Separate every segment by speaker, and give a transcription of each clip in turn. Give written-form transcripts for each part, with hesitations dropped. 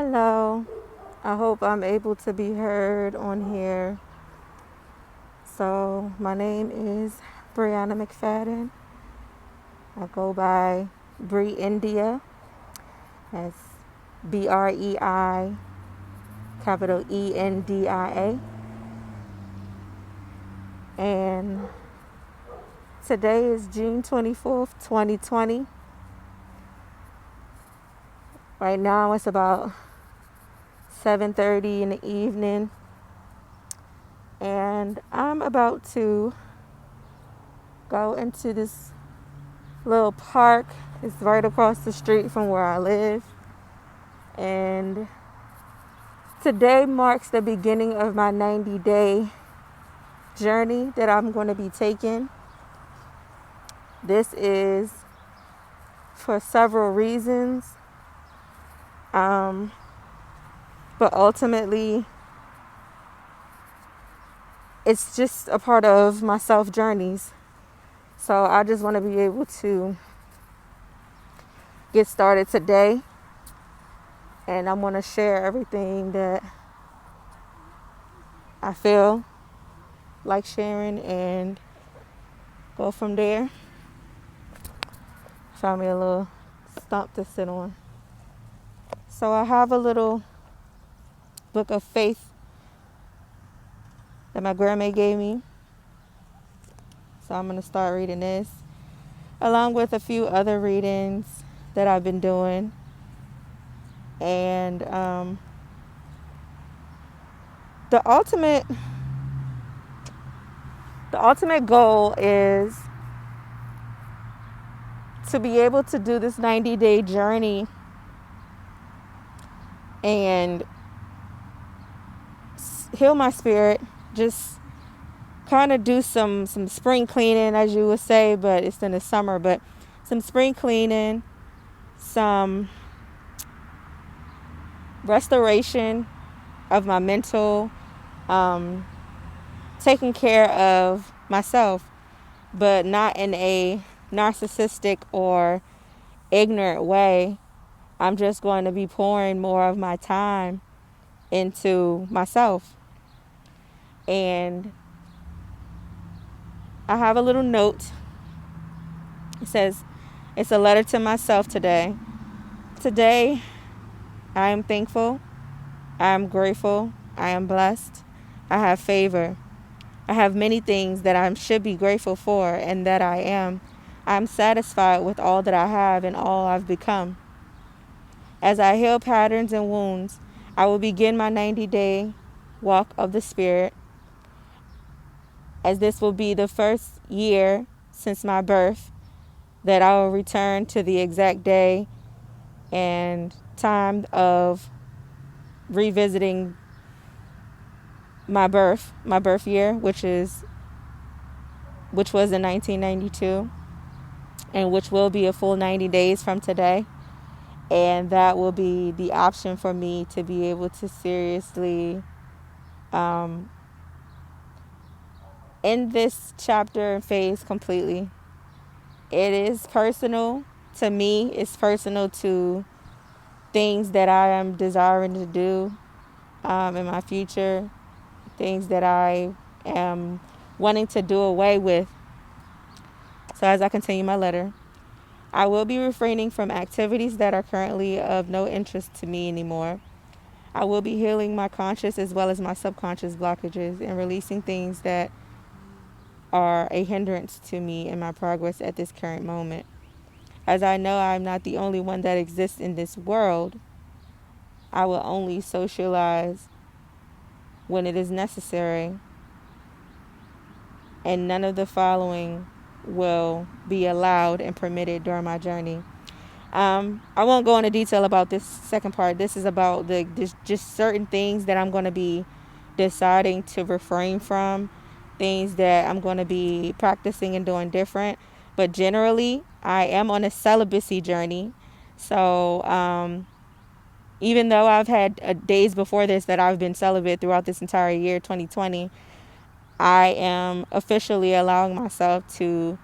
Speaker 1: Hello. I hope I'm able to be heard on here. So, my name is Brianna McFadden. I go by Bree India. That's Brei, capital Endia. And today is June 24th, 2020. Right now it's about 7:30 in the evening. And I'm about to go into this little park. It's right across the street from where I live. And today marks the beginning of my 90-day journey that I'm going to be taking. This is for several reasons. But ultimately, it's just a part of my self journeys. So I just want to be able to get started today. And I want to share everything that I feel like sharing and go from there. Found me a little stump to sit on. So I have a little book of faith that my grandma gave me. So I'm going to start reading this, along with a few other readings that I've been doing. And the ultimate goal is to be able to do this 90-day journey and heal my spirit, just kind of do some spring cleaning, as you would say, but it's in the summer, but some spring cleaning, some restoration of my mental, taking care of myself, but not in a narcissistic or ignorant way. I'm just going to be pouring more of my time into myself. And I have a little note. It says, it's a letter to myself today. Today, I am thankful. I am grateful. I am blessed. I have favor. I have many things that I should be grateful for and that I am. I'm satisfied with all that I have and all I've become. As I heal patterns and wounds, I will begin my 90-day walk of the Spirit, as this will be the first year since my birth that I will return to the exact day and time of revisiting my birth year, which was in 1992, and which will be a full 90 days from today. And that will be the option for me to be able to seriously end this chapter and phase completely. It is personal to me. It's personal to things that I am desiring to do in my future, things that I am wanting to do away with. So as I continue my letter, I will be refraining from activities that are currently of no interest to me anymore. I will be healing my conscious as well as my subconscious blockages and releasing things that are a hindrance to me in my progress at this current moment. As I know I'm not the only one that exists in this world, I will only socialize when it is necessary, and none of the following will be allowed and permitted during my journey. I won't go into detail about this second part. This is about just certain things that I'm going to be deciding to refrain from, things that I'm going to be practicing and doing different. But generally, I am on a celibacy journey. So even though I've had days before this that I've been celibate throughout this entire year, 2020, I am officially allowing myself to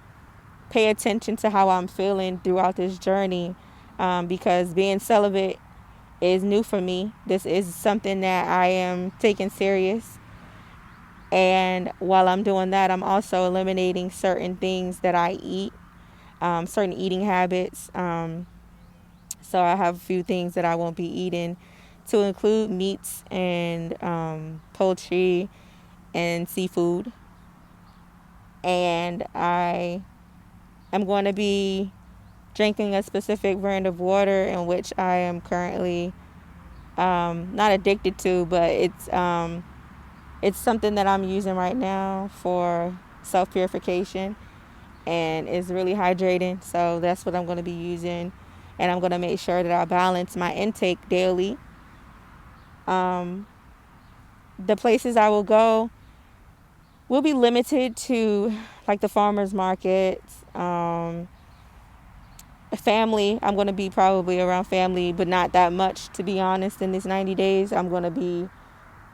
Speaker 1: pay attention to how I'm feeling throughout this journey, because being celibate is new for me. This is something that I am taking serious. And while I'm doing that, I'm also eliminating certain things that I eat, certain eating habits. So I have a few things that I won't be eating, to include meats and poultry and seafood. And I am going to be drinking a specific brand of water in which I am currently not addicted to, but it's something that I'm using right now for self purification, and it's really hydrating. So that's what I'm going to be using, and I'm going to make sure that I balance my intake daily. The places I will go will be limited to like the farmers markets, family. I'm going to be probably around family, but not that much, to be honest. In these 90 days, I'm going to be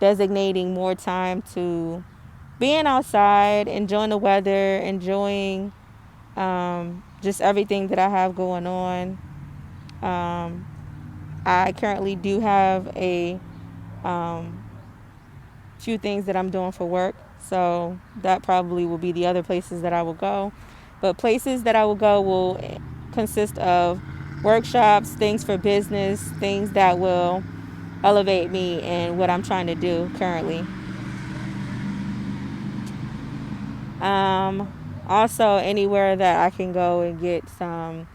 Speaker 1: designating more time to being outside, enjoying the weather, enjoying just everything that I have going on. I currently do have a few things that I'm doing for work, so that probably will be the other places that I will go. But places that I will go will consist of workshops, things for business, things that will elevate me in what I'm trying to do currently. Also, anywhere that I can go and get some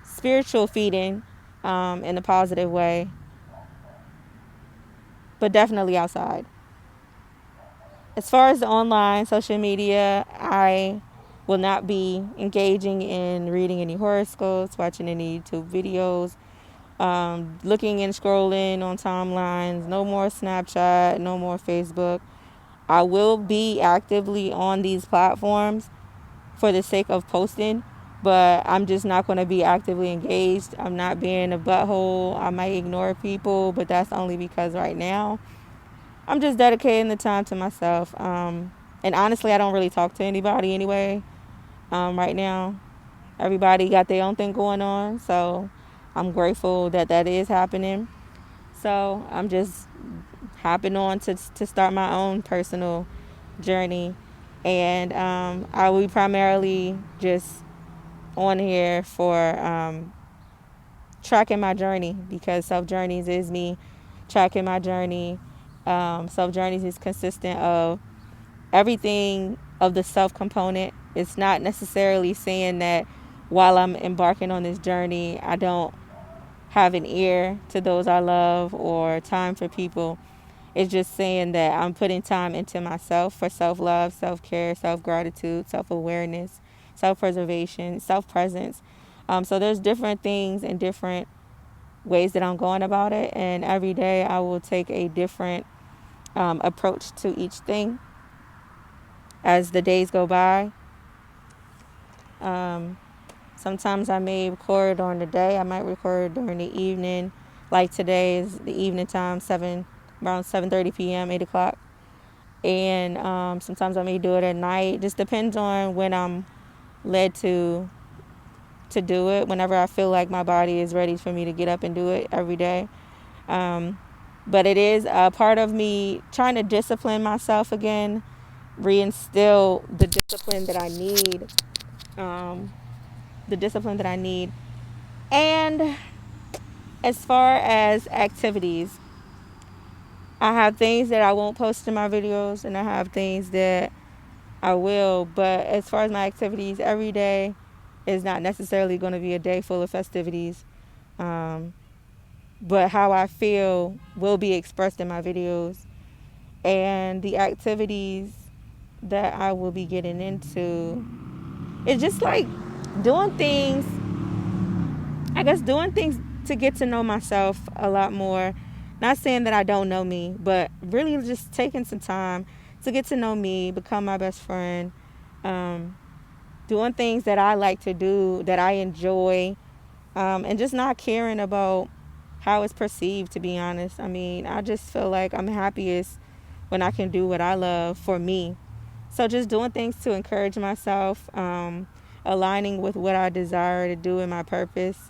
Speaker 1: spiritual feeding in a positive way, but definitely outside. As far as the online social media, I will not be engaging in reading any horoscopes, watching any YouTube videos, looking and scrolling on timelines. No more Snapchat, no more Facebook. I will be actively on these platforms for the sake of posting, but I'm just not going to be actively engaged. I'm not being a butthole. I might ignore people, but that's only because right now I'm just dedicating the time to myself. And honestly, I don't really talk to anybody anyway. Right now, everybody got their own thing going on, so I'm grateful that that is happening. So I'm just hopping on to start my own personal journey, and I will be primarily just on here for tracking my journey, because Self Journeys is me tracking my journey. Self Journeys is consistent of everything of the self component. It's not necessarily saying that while I'm embarking on this journey, I don't have an ear to those I love or time for people. It's just saying that I'm putting time into myself for self-love, self-care, self-gratitude, self-awareness, self-preservation, self-presence. So there's different things and different ways that I'm going about it. And every day I will take a different approach to each thing as the days go by. Sometimes I may record during the day. I might record during the evening. Like today is the evening time, around 7:30 p.m., 8 o'clock. And sometimes I may do it at night. Just depends on when I'm led to do it. Whenever I feel like my body is ready for me to get up and do it every day. But it is a part of me trying to discipline myself again, reinstill the discipline that I need. The discipline that I need. And as far as activities, I have things that I won't post in my videos, and I have things that I will. But as far as my activities, every day is not necessarily going to be a day full of festivities. But how I feel will be expressed in my videos. And the activities that I will be getting into, it's just like doing things, I guess doing things to get to know myself a lot more. Not saying that I don't know me, but really just taking some time to get to know me, become my best friend, doing things that I like to do, that I enjoy, and just not caring about how it's perceived, to be honest. I mean, I just feel like I'm happiest when I can do what I love for me. So just doing things to encourage myself, aligning with what I desire to do in my purpose,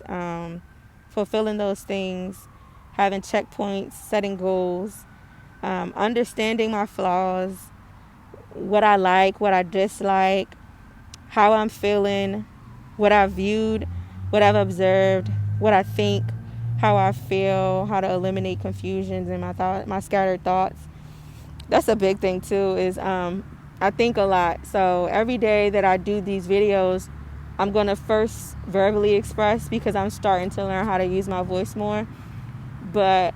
Speaker 1: fulfilling those things having checkpoints, setting goals, understanding my flaws, what I like, what I dislike, how I'm feeling, what I've viewed, what I've observed, what I think, how I feel, how to eliminate confusions in my scattered thoughts. That's a big thing too, is I think a lot. So every day that I do these videos, I'm going to first verbally express because I'm starting to learn how to use my voice more. But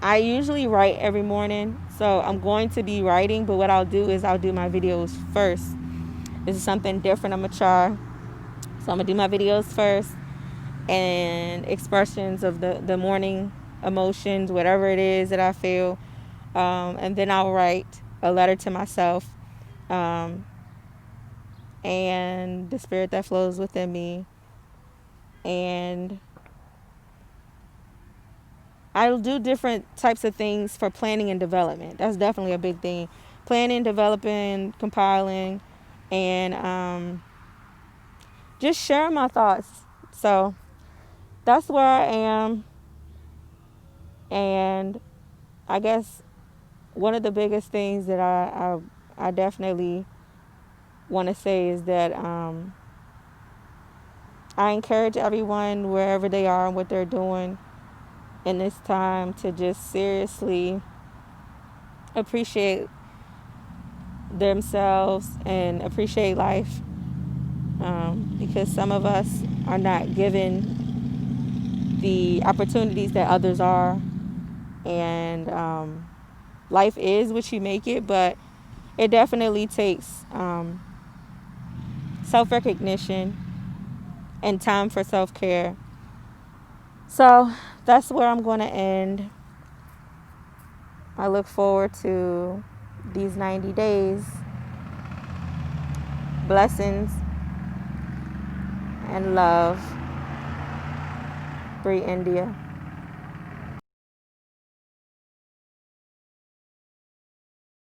Speaker 1: I usually write every morning, so I'm going to be writing, but what I'll do is I'll do my videos first. This is something different I'm going to try. So I'm going to do my videos first, and expressions of the morning emotions, whatever it is that I feel. And then I'll write a letter to myself, and the spirit that flows within me. And I'll do different types of things for planning and development. That's definitely a big thing. Planning, developing, compiling, and just sharing my thoughts. So that's where I am. And I guess one of the biggest things that I definitely want to say is that I encourage everyone, wherever they are and what they're doing in this time, to just seriously appreciate themselves and appreciate life, because some of us are not given the opportunities that others are, and life is what you make it, but it definitely takes self-recognition and time for self-care. So that's where I'm going to end. I look forward to these 90 days. Blessings and love. Free India.